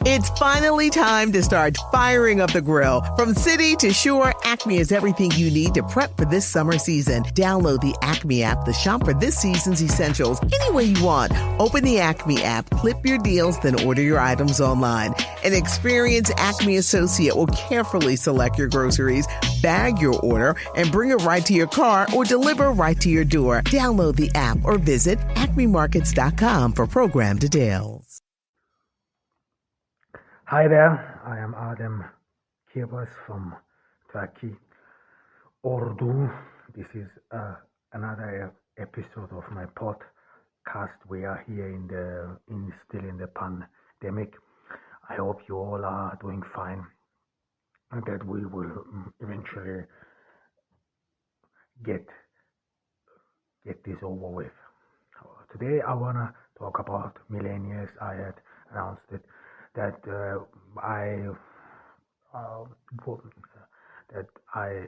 It's finally time to start firing up the grill. From city to shore, Acme is everything you need to prep for this summer season. Download the Acme app to shop for this season's essentials any way you want. Open the Acme app, clip your deals, then order your items online. An experienced Acme associate will carefully select your groceries, bag your order, and bring it right to your car or deliver right to your door. Download the app or visit acmemarkets.com for program details. Hi there, I am Adem Kirbas from Turkey, Urdu. This is another episode of my podcast. We are here still in the pandemic. I hope you all are doing fine and that we will eventually get this over with. Today I wanna talk about millennials. I had announced it that I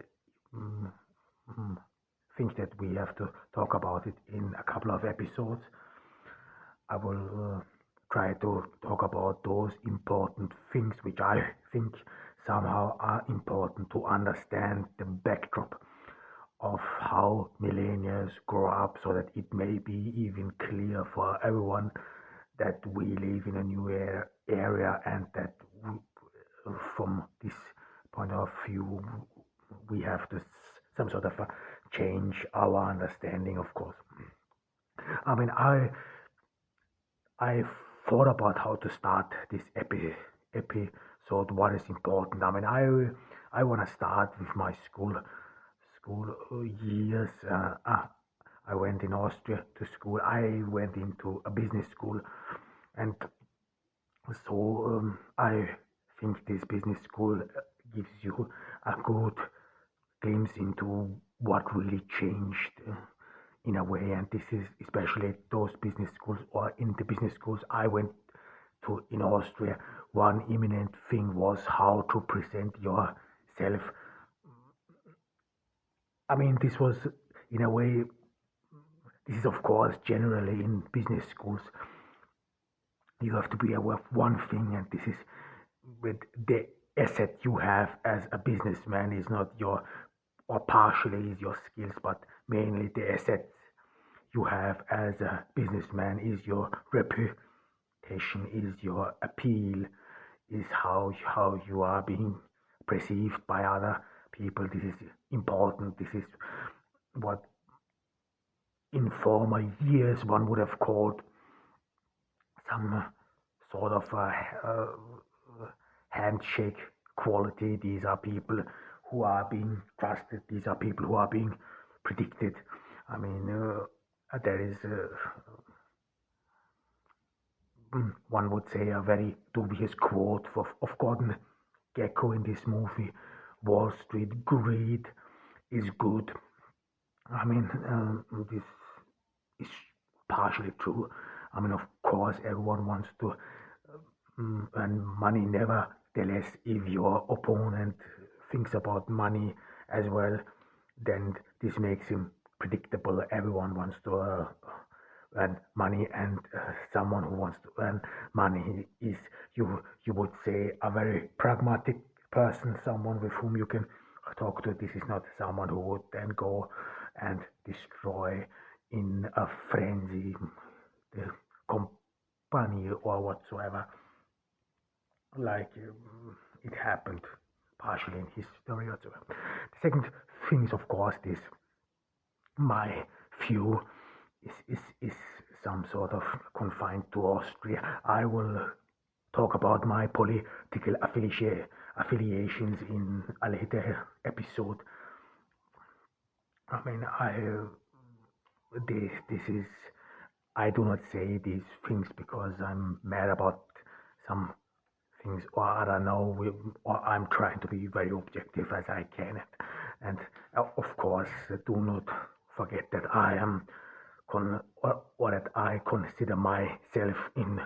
think that we have to talk about it in a couple of episodes. I will try to talk about those important things which I think somehow are important to understand the backdrop of how millennials grow up, so that it may be even clear for everyone that we live in a new area and that from this point of view we have to some sort of change our understanding, of course. I mean, I thought about how to start this episode, what is important. I mean, I want to start with my school years. I went in Austria to school. I went into a business school, and so I think this business school gives you a good glimpse into what really changed in a way. And this is especially those business schools, or in the business schools I went to in Austria. One imminent thing was how to present yourself. I mean, this was in a way. This is, of course, generally in business schools. You have to be aware of one thing, and this is with the asset you have as a businessman is not or partially is your skills, but mainly the assets you have as a businessman is your reputation, is your appeal, is how you are being perceived by other people. This is important. This is what in former years one would have called some sort of handshake quality. These are people who are being trusted. These are people who are being predicted. I mean, there is one would say a very dubious quote of Gordon Gekko in this movie, Wall Street: greed is good. I mean, this is partially true. I mean, of course, everyone wants to earn money. Nevertheless, if your opponent thinks about money as well, then this makes him predictable. Everyone wants to earn money, and someone who wants to earn money is, you would say, a very pragmatic person, someone with whom you can talk to. This is not someone who would then go and destroy in a frenzy the company or whatsoever, like it happened partially in history or so. The second thing is, of course, this my view is some sort of confined to Austria. I will talk about my political affiliations in a later episode. I mean, this is, I do not say these things because I'm mad about some things, or I don't know, or I'm trying to be very objective as I can. And of course, do not forget that I am or that I consider myself in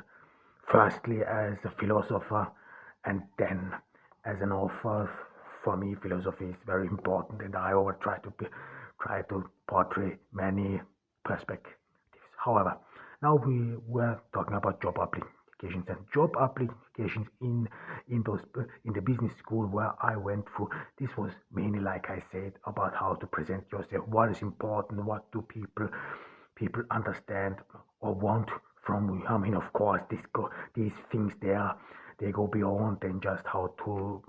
firstly as a philosopher and then as an author. For me, philosophy is very important, and I always try to portray many perspectives. However, now we were talking about job applications and job applications in the business school where I went through. This was mainly, like I said, about how to present yourself, what is important, what do people understand or want from you. I mean, of course, these things they go beyond than just how to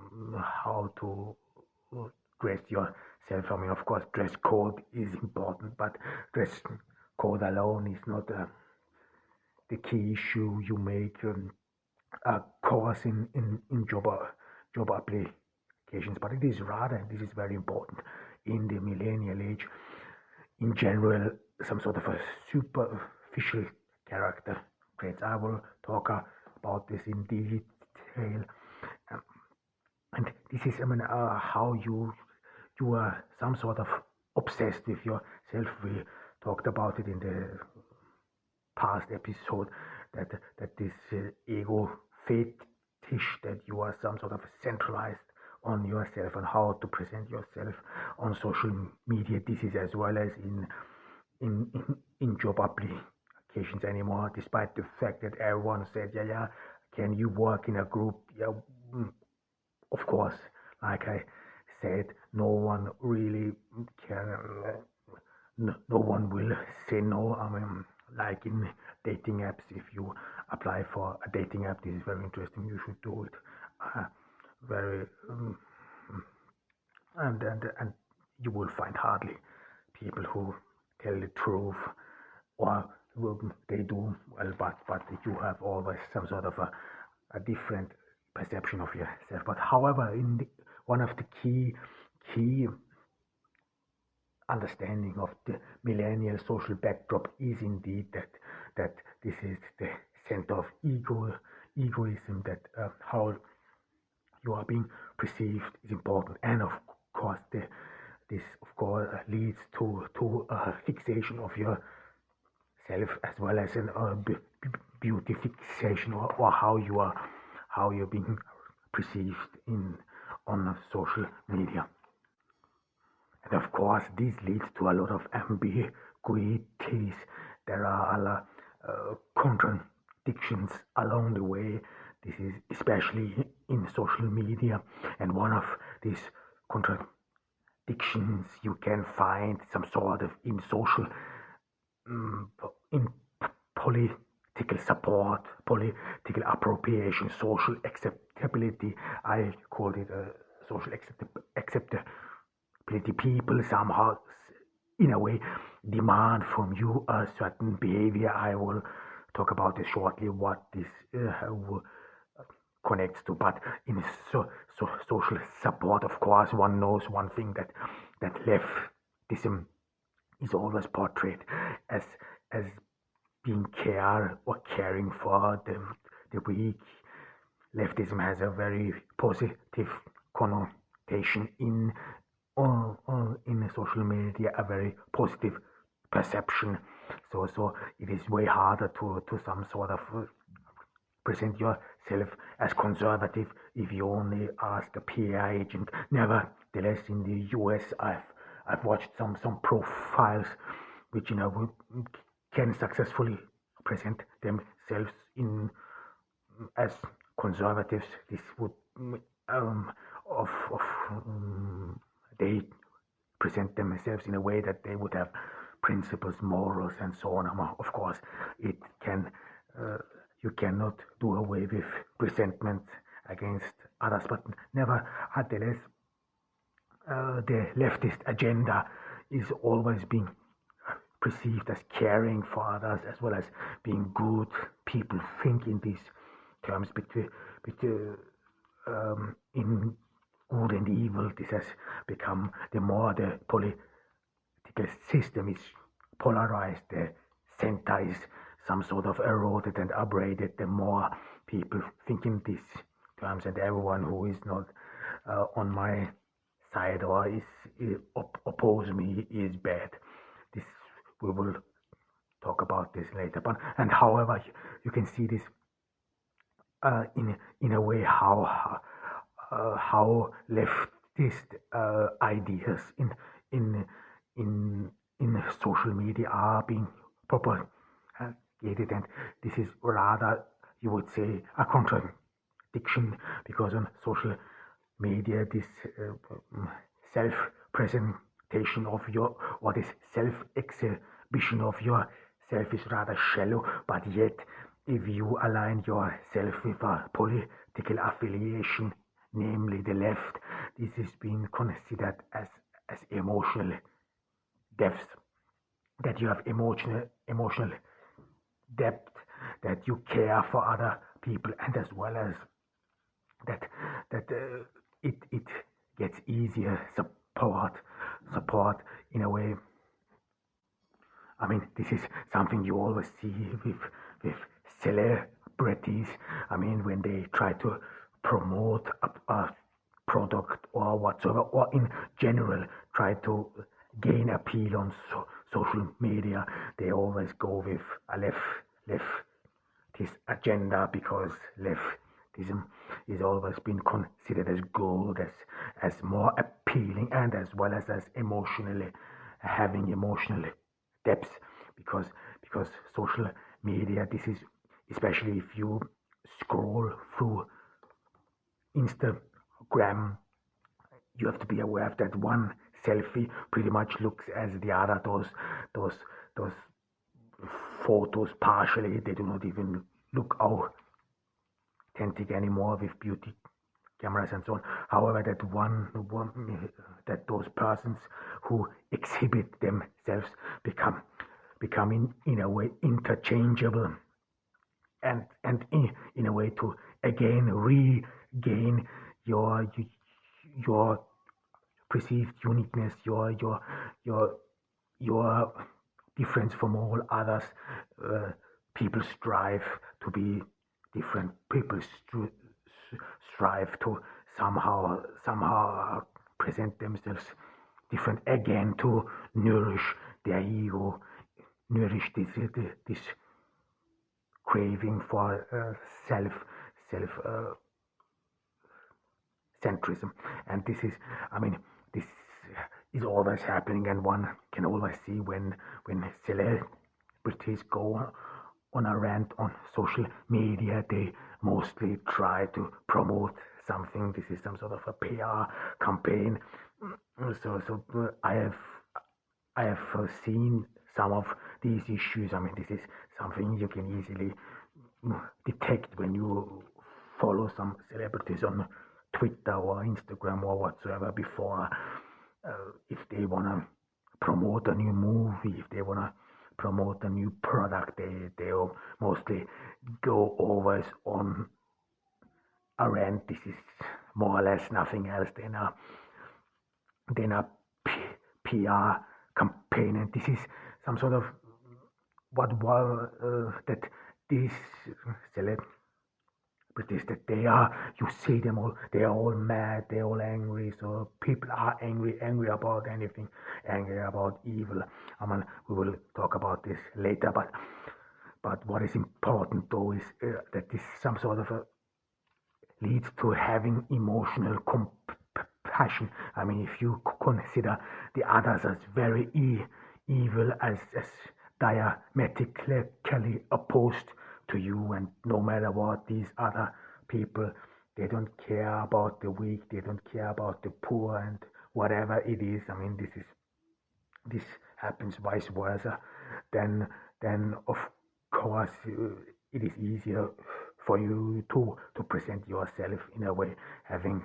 dress yourself. I mean, of course, dress code is important, but dress code alone is not the key issue. You make a course in job applications, but it is rather, and this is very important in the millennial age, in general, some sort of a superficial character traits. I will talk about this in detail. Um, and this is, I mean, how you are some sort of obsessed with yourself. We talked about it in the past episode that this ego fetish, that you are some sort of centralized on yourself and how to present yourself on social media. This is as well as in job applications anymore, despite the fact that everyone said, yeah, can you work in a group? Yeah, of course, like I said, no one really can, no one will say no. I mean, like in dating apps, if you apply for a dating app, this is very interesting. You should do it. Very and you will find hardly people who tell the truth, or they do well, but you have always some sort of a different perception of yourself. But however, one of the key understanding of the millennial social backdrop is indeed that this is the center of egoism, that how you are being perceived is important, and of course this of course leads to a fixation of yourself, as well as an beauty fixation, or how you're being perceived on social media. And of course, this leads to a lot of ambiguities. There are a lot contradictions along the way. This is especially in social media, and one of these contradictions you can find some sort of in social, in political support, political appropriation, social acceptability. I call it social acceptability. People somehow, in a way, demand from you a certain behavior. I will talk about this shortly, what this connects to. But in social support, of course, one knows one thing, that leftism is always portrayed as being caring for the weak. Leftism has a very positive connotation in social media, a very positive perception. So it is way harder to some sort of present yourself as conservative if you only ask a PI agent. Nevertheless, in the US, I've watched some profiles which can successfully present themselves as conservatives. This would they present themselves in a way that they would have principles, morals, and so on. Of course, it can you cannot do away with resentment against others, but nevertheless, the leftist agenda is always being perceived as caring for others, as well as being good. People think in these terms between in good and evil. This has become, the more the political system is polarized, the center is some sort of eroded and abraded, the more people think in these terms, and everyone who is not on my side or is oppose me is bad. This we will talk about this later. But and however, you can see this in a way how leftist ideas in social media are being propagated, and this is rather, you would say, a contradiction, because on social media, this self-presentation of your, or this self-exhibition of yourself is rather shallow, but yet if you align yourself with a political affiliation, namely the left, this is being considered as emotional depth, that you have emotional depth, that you care for other people, and as well as that it gets easier support in a way. I mean, this is something you always see with celebrities. I mean, when they try to promote a product or whatsoever, or in general try to gain appeal on social media, they always go with a leftist agenda, because leftism is always been considered as good, as more appealing, and as well as emotionally having emotional depth, because social media, this is, especially if you scroll through Instagram, you have to be aware of that one selfie pretty much looks as the other. Those photos partially, they do not even look authentic anymore with beauty cameras and so on. However, that those persons who exhibit themselves become in a way interchangeable, and in a way to again regain your perceived uniqueness, your difference from all others. People strive to be different. People strive to somehow present themselves different, again to nourish their ego, nourish this craving for self centrism. And this is, I mean, this is always happening, and one can always see when celebrities go on a rant on social media, they mostly try to promote something. This is some sort of a PR campaign. So I have seen some of these issues. I mean, this is something you can easily detect when you follow some celebrities on Twitter or Instagram or whatsoever before. If they want to promote a new movie, if they want to promote a new product, they'll mostly go always on a rant. This is more or less nothing else than a PR campaign, and this is some sort of that these celebrities, that they are, you see them all, they are all mad, they're all angry. So people are angry about anything, angry about evil. I mean, we will talk about this later, but what is important though is that this some sort of a leads to having emotional compassion. I mean, if you consider the others as very evil, as diametrically opposed to you, and no matter what, these other people, they don't care about the weak, they don't care about the poor, and whatever it is. I mean, this happens vice versa. Then of course it is easier for you to present yourself in a way, having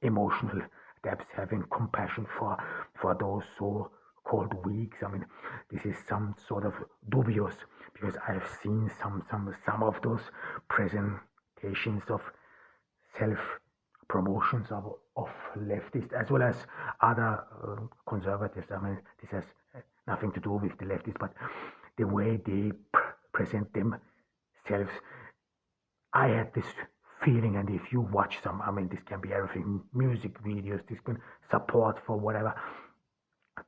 emotional depth, having compassion for those so called weaks. I mean, this is some sort of dubious, because I have seen some of those presentations of self promotions of leftists as well as other conservatives. I mean, this has nothing to do with the leftists, but the way they present themselves, I had this feeling. And if you watch some, I mean, this can be everything, music videos, this can support for whatever,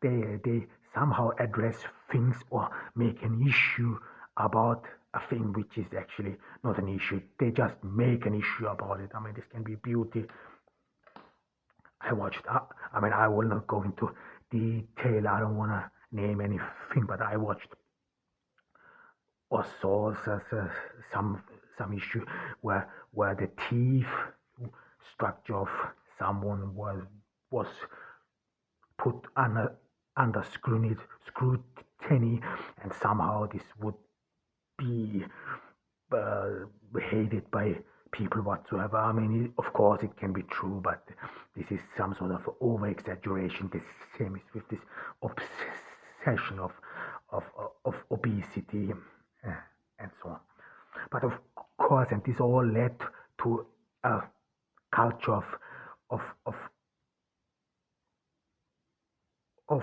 they somehow address things or make an issue about a thing which is actually not an issue. They just make an issue about it. I mean, this can be beauty. I watched, I mean, I will not go into detail. I don't want to name anything, but I watched or saw some issue where the teeth structure of someone was put under scrutiny, and somehow this would be uh, hated by people whatsoever. I mean, of course, it can be true, but this is some sort of over exaggeration. The same is with this obsession of, of obesity and so on. But of course, and this all led to a culture of, of, of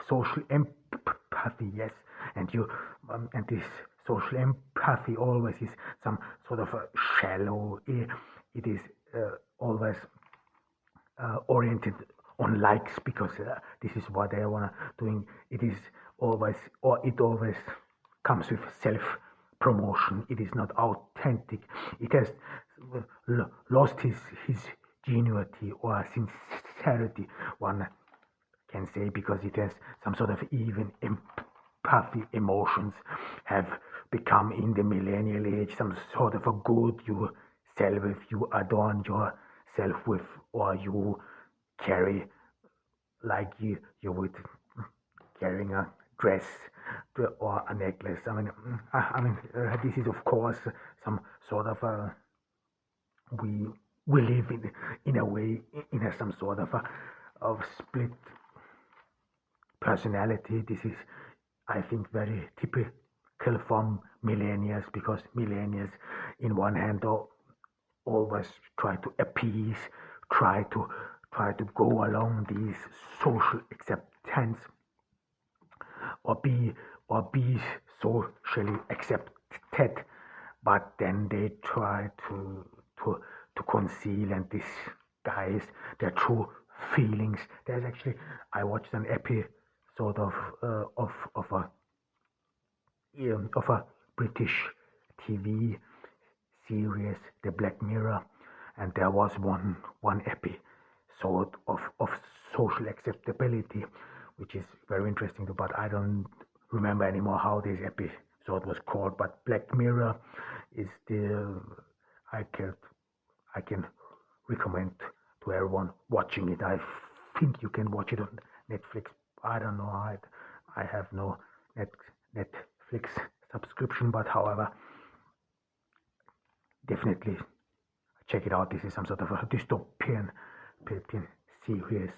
social empathy, yes, and this social empathy always is some sort of a shallow. It is always oriented on likes because this is what they wanna doing. It is always, or it always comes with self promotion. It is not authentic. It has lost his genuity or sincerity. One can say because it has some sort of even empathy emotions have become in the millennial age some sort of a good you sell with, you adorn yourself with, or you carry like you would carrying a dress or a necklace. This is of course some sort of a we we live in a way in some sort of split personality. This is, I think, very typical from millennials because millennials, in one hand, always try to appease, try to go along these social acceptance or be socially accepted, but then they try to conceal and disguise their true feelings. There's actually, I watched an episode of a British TV series, The Black Mirror, and there was one episode of social acceptability, which is very interesting. But I don't remember anymore how this episode was called. But Black Mirror is the I can I can recommend to everyone watching it. I think you can watch it on Netflix. I don't know. I have no Netflix subscription, but however, definitely check it out. This is some sort of a dystopian series,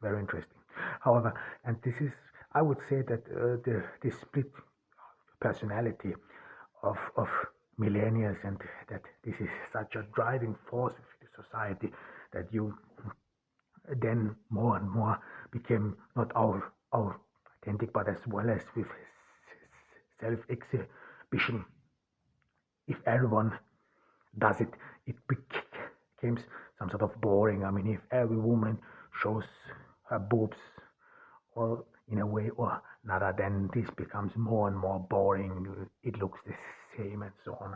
very interesting. However, and this is, I would say that the split personality of millennials, and that this is such a driving force of the society that you then more and more became not authentic, but as well as with self exhibition. If everyone does it, it becomes some sort of boring. I mean, if every woman shows her boobs or in a way or another, then this becomes more and more boring. It looks the same and so on.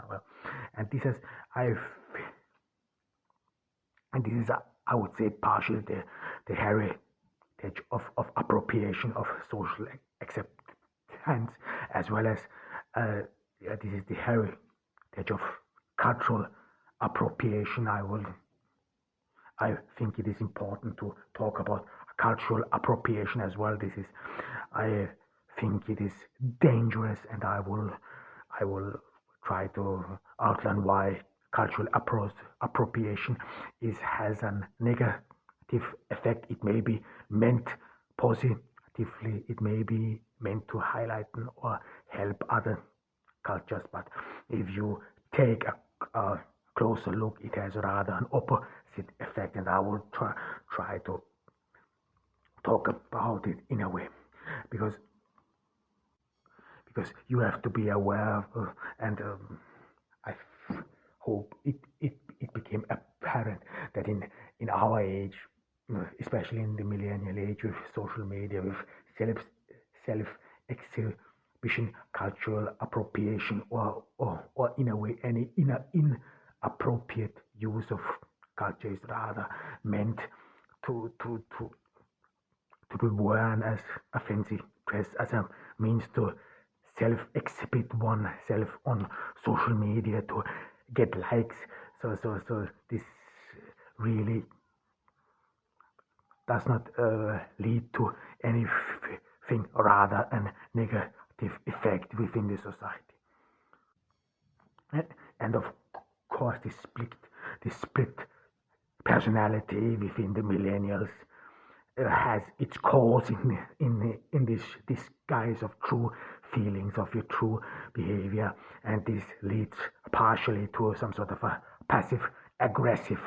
And this is, I've, and this is, I would say, partially the heritage of appropriation of social acceptance, as well as this is the heritage of cultural appropriation. I think it is important to talk about cultural appropriation as well. I think it is dangerous, and I will try to outline why cultural appropriation has a negative effect. It may be meant positively. It may be meant to highlight or help other cultures, but if you take a closer look, it has rather an opposite effect, and I will try to talk about it in a way because you have to be aware of, and I hope it became apparent that in our age, especially in the millennial age, with social media, with self exhibition, cultural appropriation, or in a way any inappropriate use of culture is rather meant to be worn as a fancy dress, as a means to self-exhibit oneself on social media to get likes. So this really does not lead to anything rather a negative effect within the society. And of course, this split personality within the millennials has its cause in this disguise of true feelings, of your true behavior, and this leads partially to some sort of a passive aggressive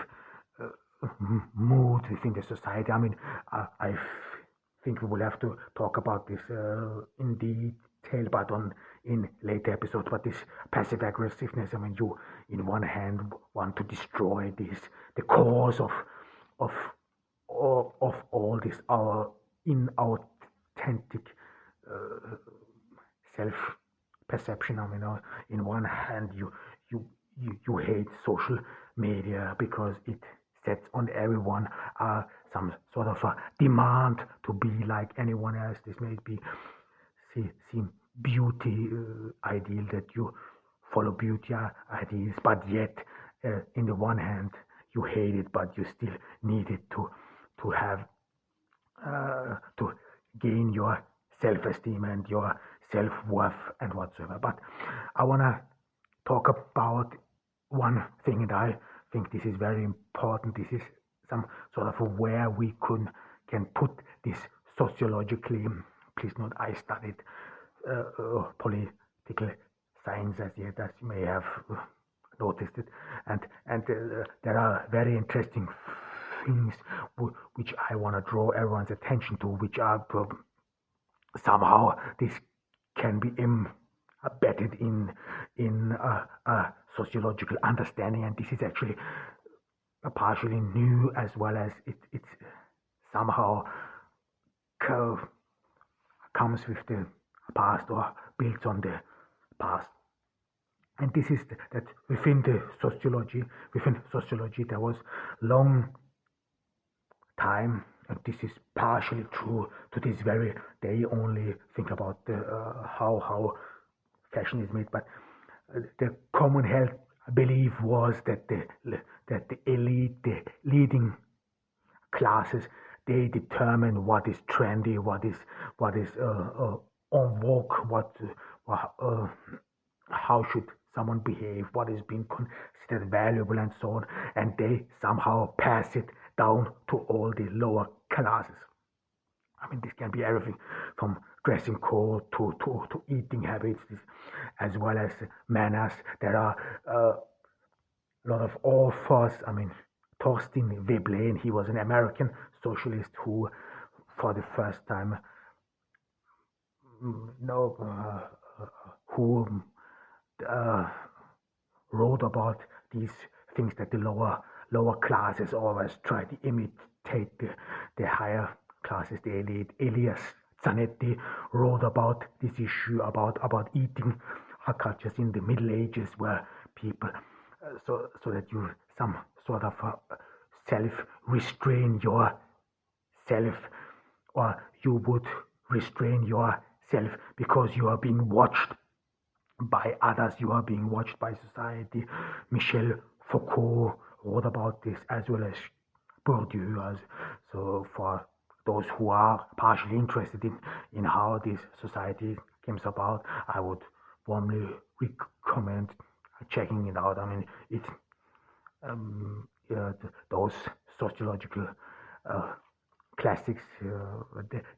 mood within the society. I mean, I think we will have to talk about this in detail, but in later episodes. But this passive aggressiveness, I mean, you in one hand want to destroy the cause of of all this our inauthentic self perception. I mean, in one hand you hate social media because it sets on everyone some sort of a demand to be like anyone else. This may be seem beauty ideal, that you follow beauty ideals, but yet in the one hand you hate it, but you still need it to have to gain your self-esteem and your self-worth and whatsoever. But I want to talk about one thing, and I think this is very important. This is some sort of where we can put this sociologically. Please note, I studied political science as yet, as you may have noticed it, and there are very interesting things which I want to draw everyone's attention to, which are somehow this can be embedded in a sociological understanding, and this is actually partially new, as well as it's somehow comes with the past or builds on the past. And this is that within sociology there was long time, and this is partially true to this very day. Only think about how fashion is made, but the common held belief was that the elite, the leading classes, they determine what is trendy, what is en vogue, how should someone behave, what is being considered valuable, and so on, and they somehow pass it down to all the lower classes. I mean, this can be everything from dressing code to eating habits, as well as manners. There are a lot of authors. I mean, Thorstein Veblen, he was an American socialist who, for the first time, who wrote about these things that the lower classes always try to imitate the higher classes, the elite. Elias Zanetti wrote about this issue about eating cultures in the Middle Ages, where people so that you some sort of self-restrain yourself, or you would restrain yourself because you are being watched by others, you are being watched by society. Michel Foucault wrote about this, as well as Bourdieu. So for those who are partially interested in how this society comes about, I would warmly recommend checking it out. I mean, it's those sociological classics,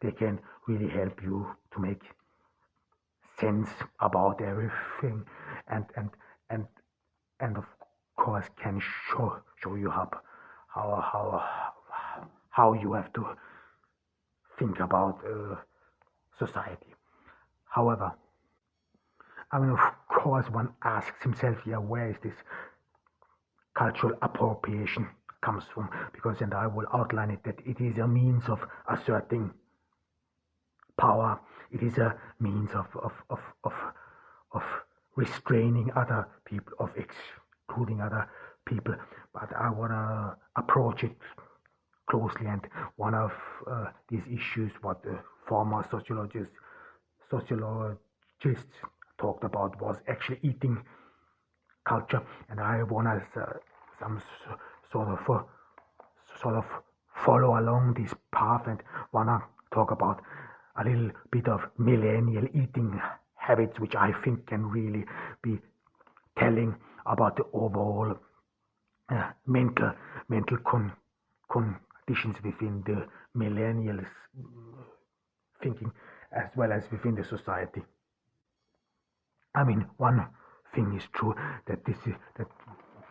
they can really help you to make sense about everything, and of course can show you how you have to think about society. However, I mean, of course, one asks himself, yeah, where is this cultural appropriation comes from? Because, and I will outline it, that it is a means of asserting power. It is a means of restraining other people, of excluding other people. But I want to approach it closely, and one of these issues, what the former sociologist just talked about was actually eating culture, and I want to some sort of sort of follow along this path and wanna talk about a little bit of millennial eating habits, which I think can really be telling about the overall mental conditions within the millennials thinking as well as within the society. I mean, one thing is true that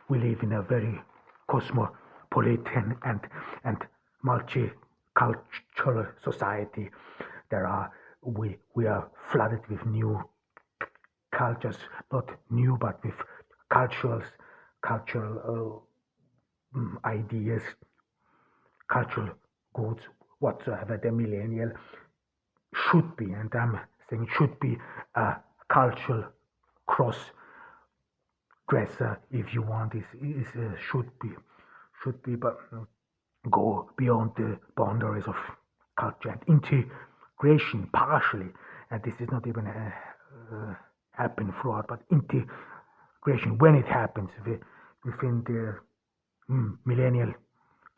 we live in a very cosmopolitan and multicultural society. We are flooded with new cultures, not new but with cultural ideas, cultural goods whatsoever. The millennial should be, and I'm saying should be, a cultural cross dresser, if you want. Is should be, but go beyond the boundaries of culture and integration partially. And this is not even happen throughout, but integration when it happens within the millennial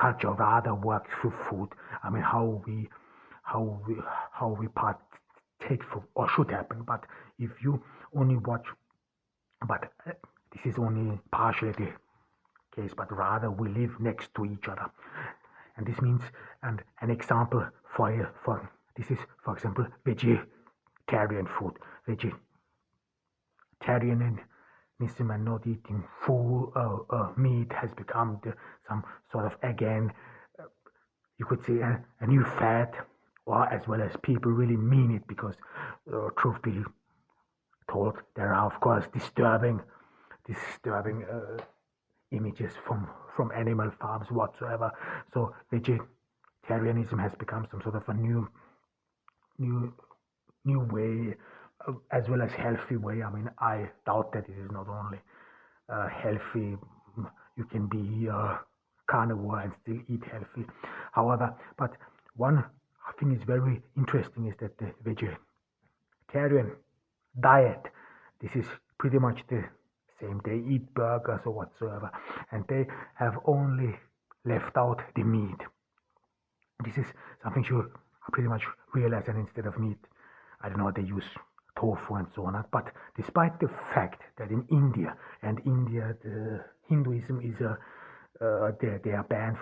culture rather works through food. I mean, how we how we partake food or should happen. But if you only watch, but this is only partially the case. But rather we live next to each other, and this means, and an example for this is, for example, vegetarian food. Vegetarianism and not eating food meat has become some sort of, again, you could say, a new fad, or as well as people really mean it, because truth be told, there are of course disturbing images from animal farms whatsoever. So vegetarianism has become some sort of a new way, as well as healthy way. I mean, I doubt that it is not only healthy. You can be a carnivore and still eat healthy. However, but one thing is very interesting is that the vegetarian diet, this is pretty much the same. They eat burgers or whatsoever, and they have only left out the meat. This is something you pretty much realize, and instead of meat, I don't know, they use tofu and so on. But despite the fact that in India, the Hinduism is they are banned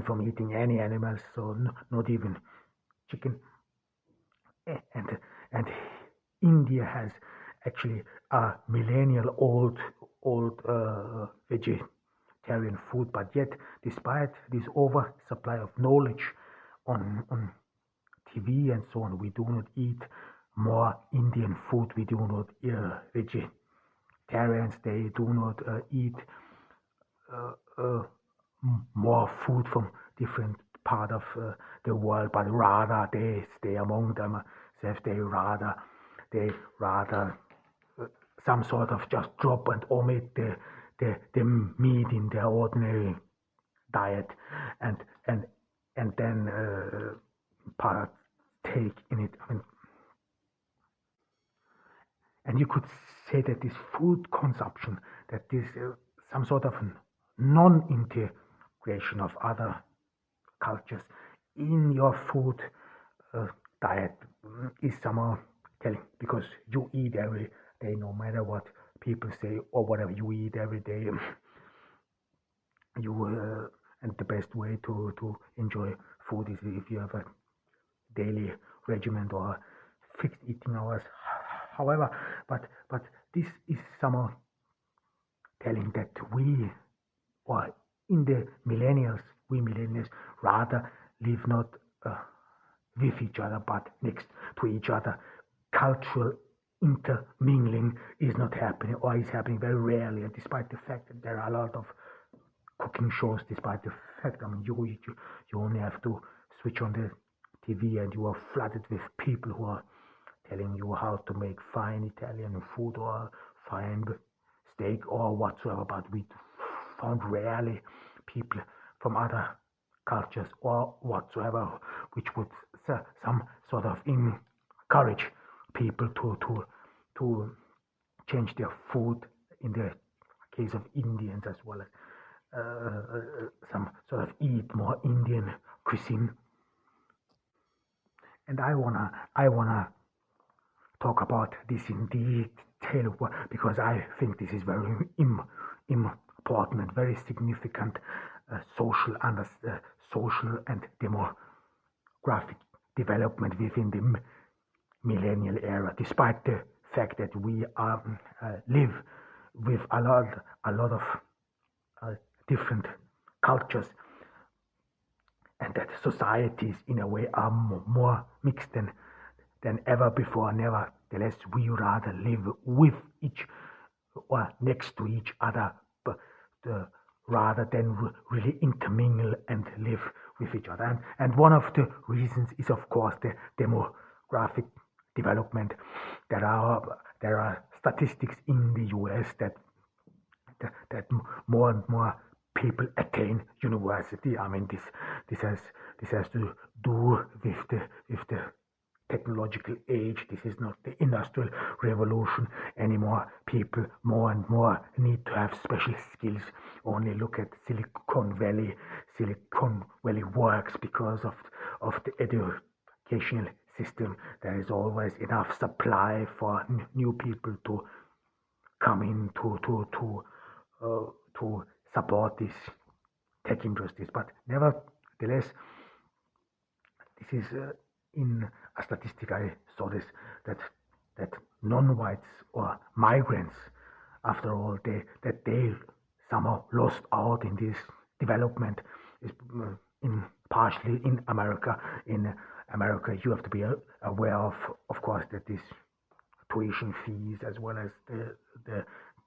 from eating any animals, so not even chicken. And India has actually a millennial old vegetarian food, but yet despite this oversupply of knowledge on TV and so on, we do not eat more Indian food. We do not vegetarians. They do not eat more food from different part of the world, but rather they stay among themselves. They rather some sort of just drop and omit the meat in their ordinary diet, and then partake in it. I mean, and you could say that this food consumption, that this some sort of non-integration of other cultures in your food diet is somehow telling, because you eat every day, no matter what people say or whatever, you eat every day. And the best way to enjoy food is if you have a daily regimen or fixed eating hours. However, but this is somehow telling that we, or in the we millennials rather live not with each other but next to each other. Cultural intermingling is not happening, or is happening very rarely, and despite the fact that there are a lot of cooking shows, despite the fact, I mean, you only have to switch on the TV and you are flooded with people who are telling you how to make fine Italian food or fine steak or whatsoever, but we found rarely people from other cultures or whatsoever which would some sort of encourage people to change their food, in the case of Indians, as well as some sort of eat more Indian cuisine. And I wanna talk about this in detail, because I think this is very important and very significant social and demographic development within the millennial era, despite the fact that we live with a lot of different cultures, and that societies in a way are more mixed than ever before. Nevertheless, we rather live with each or next to each other, but rather than really intermingle and live with each other. And one of the reasons is, of course, the demographic development. There are statistics in the US that more and more people attain university. I mean, this has to do with the technological age. This is not the industrial revolution anymore. People more and more need to have special skills. Only look at Silicon Valley. Silicon Valley works because of the educational system. There is always enough supply for new people to come in to support these tech industries. But nevertheless, this is in a statistic I saw this, that non-whites or migrants, after all, they somehow lost out in this development, is in partially in America. In America, you have to be aware of course, that this tuition fees, as well as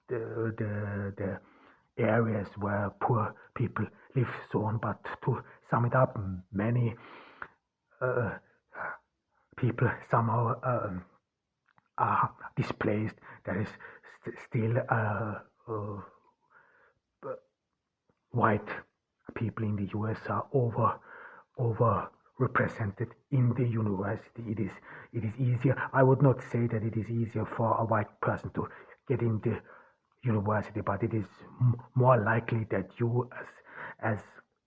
the areas where poor people live, so on. But to sum it up, many people somehow are displaced. There is still white people in the US are over represented in the university. It is easier. I would not say that it is easier for a white person to get in the university, but it is more likely that you, as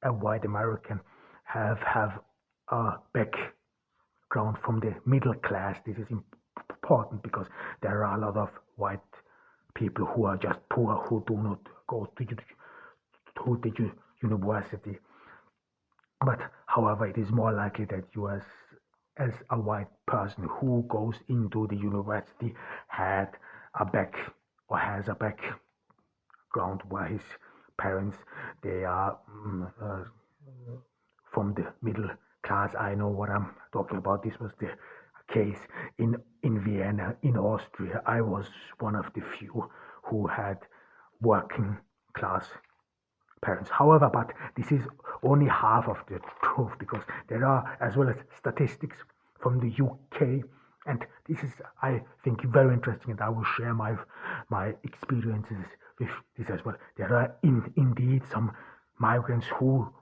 a white American, have a background from the middle class. This is important because there are a lot of white people who are just poor, who do not go to the university. But however, it is more likely that you, as a white person who goes into the university, has a background where his parents, they are from the middle class. I know what I'm talking about. This was the case in Vienna, in Austria. I was one of the few who had working class parents. However, but this is only half of the truth, because there are as well as statistics from the UK, and this is, I think, very interesting, and I will share my experiences with this as well. There are indeed some migrants who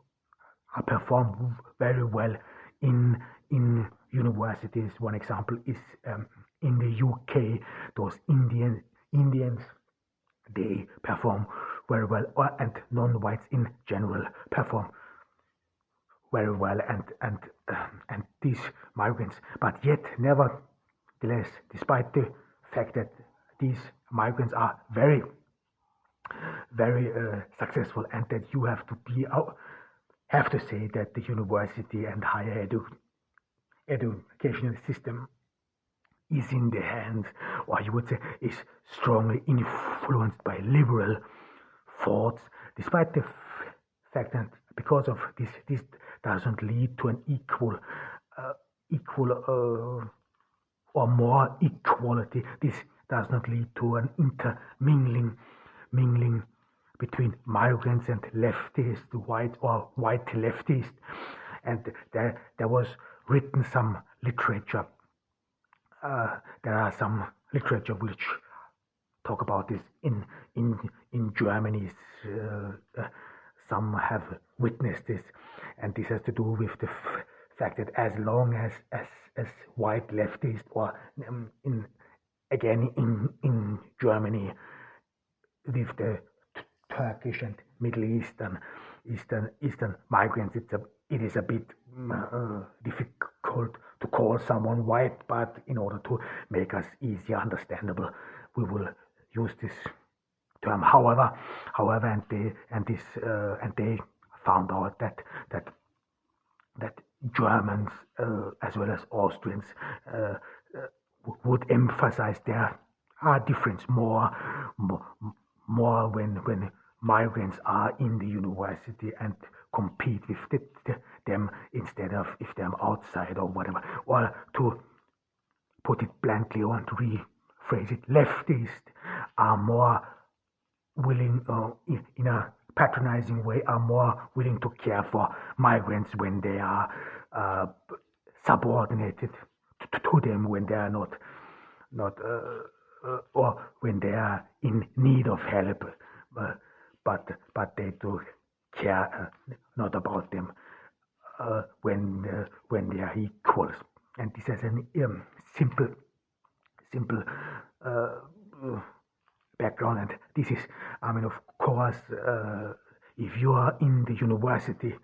perform very well in universities. One example is in the UK, those Indians, they perform very well, and non-whites in general perform very well, and these migrants. But yet, nevertheless, despite the fact that these migrants are very successful, and that you have to say that the university and higher educational system is in the hands, or you would say is strongly influenced by liberal thoughts, despite the fact that because of this doesn't lead to an equal or more equality. This does not lead to an intermingling between migrants and leftists, white or white leftists. And there was written some literature. There are some literature which talk about this in Germany. Some have witnessed this, and this has to do with the fact that as long as white leftists or in Germany with the Turkish and Middle Eastern migrants, it is a bit difficult to call someone white, but in order to make us easier understandable, we will use this term. However, and they found out that Germans as well as Austrians would emphasize their difference more when migrants are in the university and compete with them instead of if they're outside or whatever. Or to put it bluntly or to rephrase it, leftists are more willing, in a patronizing way, are more willing to care for migrants when they are subordinated to them, when they are not or when they are in need of help, but they do care not about them when they are equals. And this is a simple uh, background. And this is, of course, if you are in the university,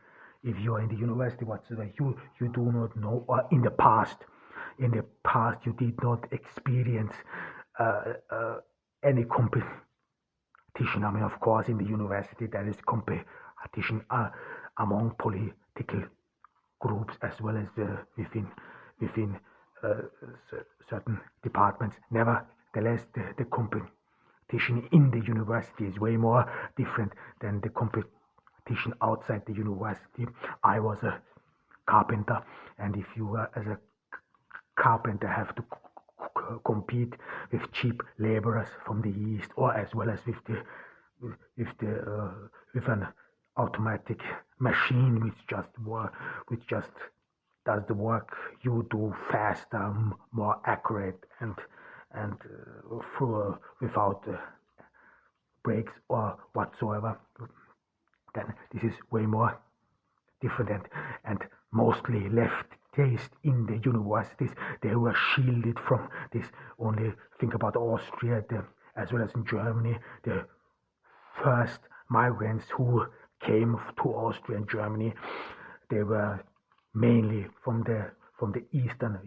whatsoever, you do not know, or in the past you did not experience any competition. Of course, in the university there is competition among political groups as well as within certain departments. Nevertheless, the competition in the university is way more different than the competition outside the university. I was a carpenter, and if you as a carpenter have to compete with cheap laborers from the east, or as well as with an automatic machine which just does the work you do faster, more accurate, and without breaks or whatsoever, then this is way more different. And mostly left taste in the universities, they were shielded from this. Only think about Austria, as well as in Germany, the first migrants who came to Austria and Germany, they were mainly from the Eastern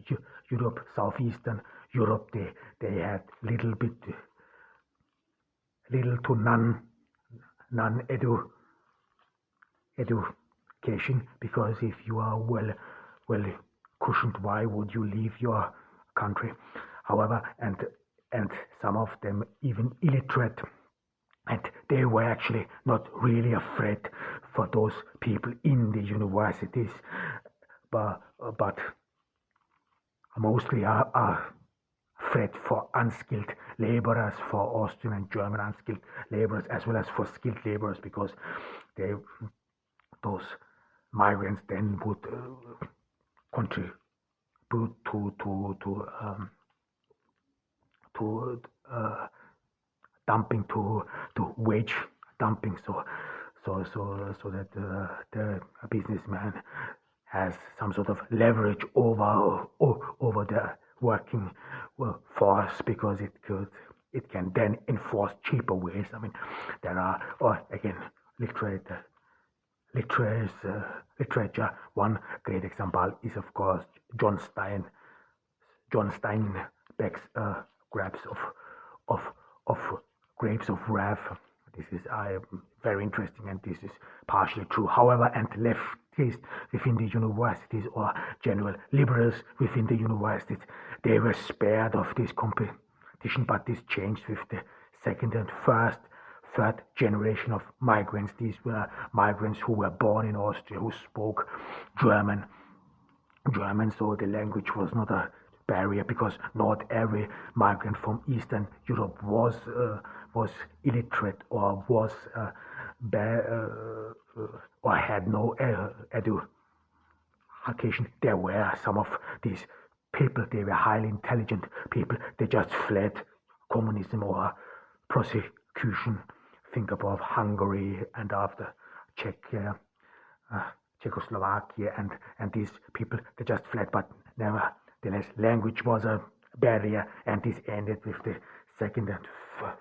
Europe, Southeastern Europe. They had little to none education, because if you are well cushioned, why would you leave your country? However, and some of them even illiterate, and they were actually not really afraid for those people in the universities, but mostly are afraid for unskilled laborers, for Austrian and German unskilled laborers, as well as for skilled laborers, because those migrants then would contribute to dumping, to wage dumping, so that the businessman has some sort of leverage over the working force, because it can then enforce cheaper ways. There are, or again, literature. One great example is, of course, John Steinbeck's grapes of grapes of wrath. This is very interesting, and this is partially true. However, and leftists within the universities, or general liberals within the universities, they were spared of this competition, but this changed with the second and third generation of migrants. These were migrants who were born in Austria, who spoke German, so the language was not a barrier, because not every migrant from Eastern Europe was illiterate, or was or had no education. There were some of these people, they were highly intelligent people, they just fled communism or persecution. Think about Hungary, and after Czechoslovakia, and these people, they just fled, but nevertheless, language was a barrier, and this ended with the second and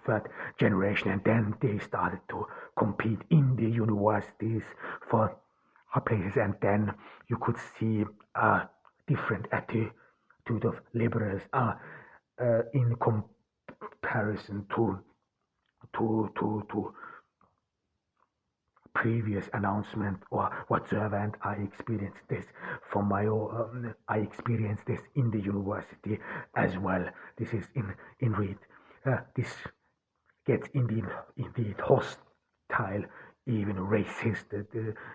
third generation, and then they started to compete in the universities for places, and then you could see a different attitude of liberals in comparison to previous announcement or whatsoever, and I experienced this from my own. I experienced this in the university as well. This is in read. This gets indeed hostile, even racist.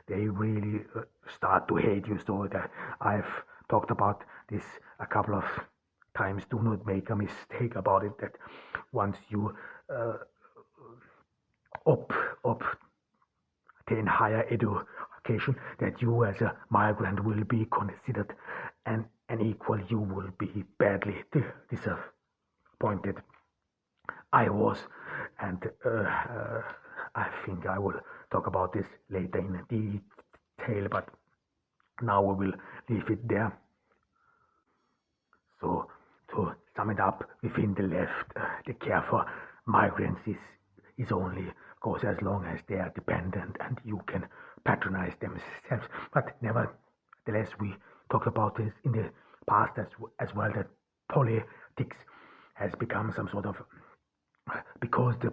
They really start to hate you. So that I've talked about this a couple of times. Do not make a mistake about it. That once you obtain higher education, that you as a migrant will be considered an equal. You will be badly disappointed. I was, and I think I will talk about this later in detail, but now we will leave it there. So, to sum it up, within the left, the care for migrants is only goes as long as they are dependent and you can patronize themselves. But nevertheless, we talked about this in the past as well, that politics has become some sort of, because the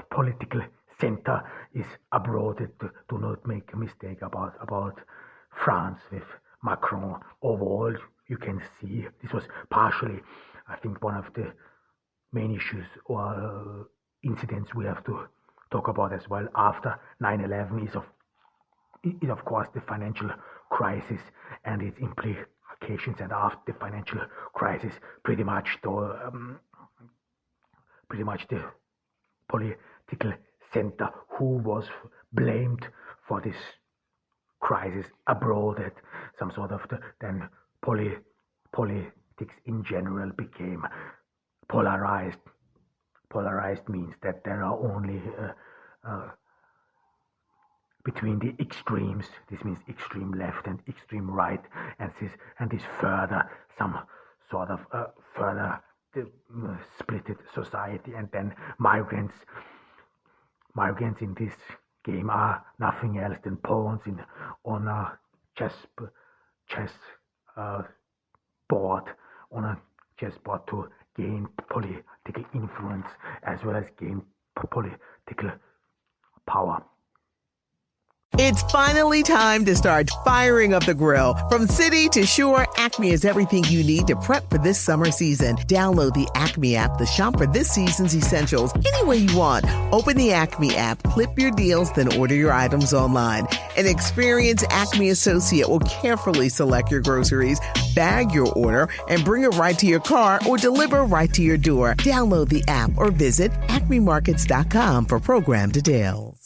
political center is abroad. Do not make a mistake about France with Macron. Overall, you can see this was partially, I think, one of the main issues or incidents we have to talk about as well after 9/11 is of course the financial crisis and its implications. And after the financial crisis, pretty much the political center who was blamed for this crisis abroad, that some sort of then politics in general became polarized. Polarized means that there are only between the extremes. This means extreme left and extreme right, and this further some sort of further splitted society. And then migrants in this game are nothing else than pawns on a chessboard to gain political influence as well as gain political power. It's finally time to start firing up the grill. From city to shore, Acme is everything you need to prep for this summer season. Download the Acme app to shop for this season's essentials any way you want. Open the Acme app, clip your deals, then order your items online. An experienced Acme associate will carefully select your groceries, bag your order, and bring it right to your car or deliver right to your door. Download the app or visit acmemarkets.com for program details.